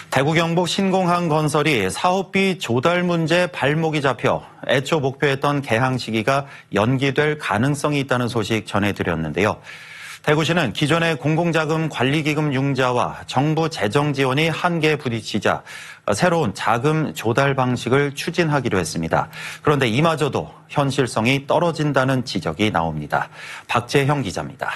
대구 경북 신공항 건설이 사업비 조달 문제 발목이 잡혀 애초 목표했던 개항 시기가 연기될 가능성이 있다는 소식 전해드렸는데요. 대구시는 기존의 공공자금 관리기금 융자와 정부 재정 지원이 한계에 부딪히자 새로운 자금 조달 방식을 추진하기로 했습니다. 그런데 이마저도 현실성이 떨어진다는 지적이 나옵니다. 박재형 기자입니다.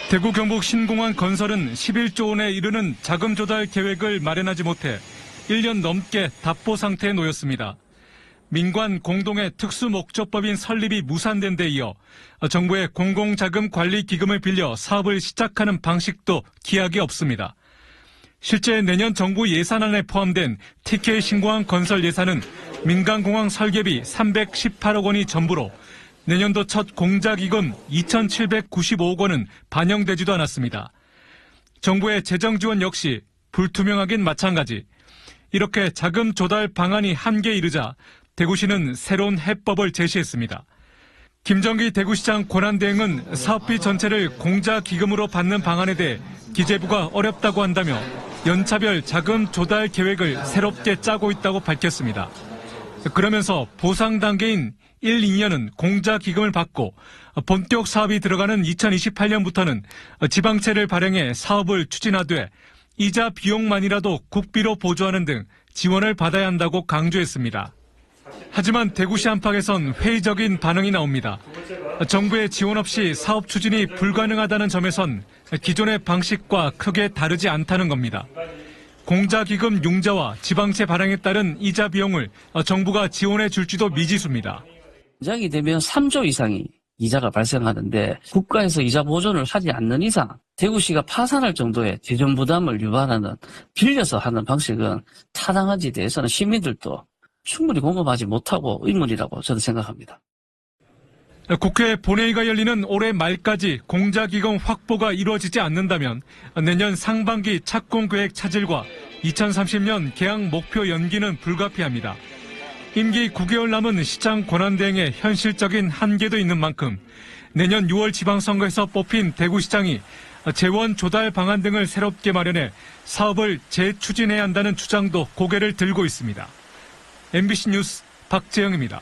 대구 경북 신공항 건설은 11조 원에 이르는 자금 조달 계획을 마련하지 못해 1년 넘게 답보 상태에 놓였습니다. 민관 공동의 특수목적법인 설립이 무산된 데 이어 정부의 공공자금관리기금을 빌려 사업을 시작하는 방식도 기약이 없습니다. 실제 내년 정부 예산안에 포함된 TK 신공항 건설 예산은 민간공항 설계비 318억 원이 전부로 내년도 첫 공작이금 2,795억 원은 반영되지도 않았습니다. 정부의 재정 지원 역시 불투명하긴 마찬가지. 이렇게 자금 조달 방안이 한계에 이르자 대구시는 새로운 해법을 제시했습니다. 김정기 대구시장 권한대행은 사업비 전체를 공자기금으로 받는 방안에 대해 기재부가 어렵다고 한다며 연차별 자금 조달 계획을 새롭게 짜고 있다고 밝혔습니다. 그러면서 보상 단계인 1, 2년은 공자기금을 받고 본격 사업이 들어가는 2028년부터는 지방채를 발행해 사업을 추진하되 이자 비용만이라도 국비로 보조하는 등 지원을 받아야 한다고 강조했습니다. 하지만 대구시 안팎에선 회의적인 반응이 나옵니다. 정부의 지원 없이 사업 추진이 불가능하다는 점에선 기존의 방식과 크게 다르지 않다는 겁니다. 공자기금 융자와 지방채 발행에 따른 이자 비용을 정부가 지원해 줄지도 미지수입니다. 시작이 되면 3조 이상이 이자가 발생하는데 국가에서 이자 보존을 하지 않는 이상 대구시가 파산할 정도의 재정 부담을 유발하는 빌려서 하는 방식은 타당한지에 대해서는 시민들도 충분히 공감하지 못하고 의문이라고 저는 생각합니다. 국회 본회의가 열리는 올해 말까지 공자기금 확보가 이루어지지 않는다면 내년 상반기 착공계획 차질과 2030년 개항 목표 연기는 불가피합니다. 임기 9개월 남은 시장 권한대행의 현실적인 한계도 있는 만큼 내년 6월 지방선거에서 뽑힌 대구시장이 재원 조달 방안 등을 새롭게 마련해 사업을 재추진해야 한다는 주장도 고개를 들고 있습니다. MBC 뉴스 박재영입니다.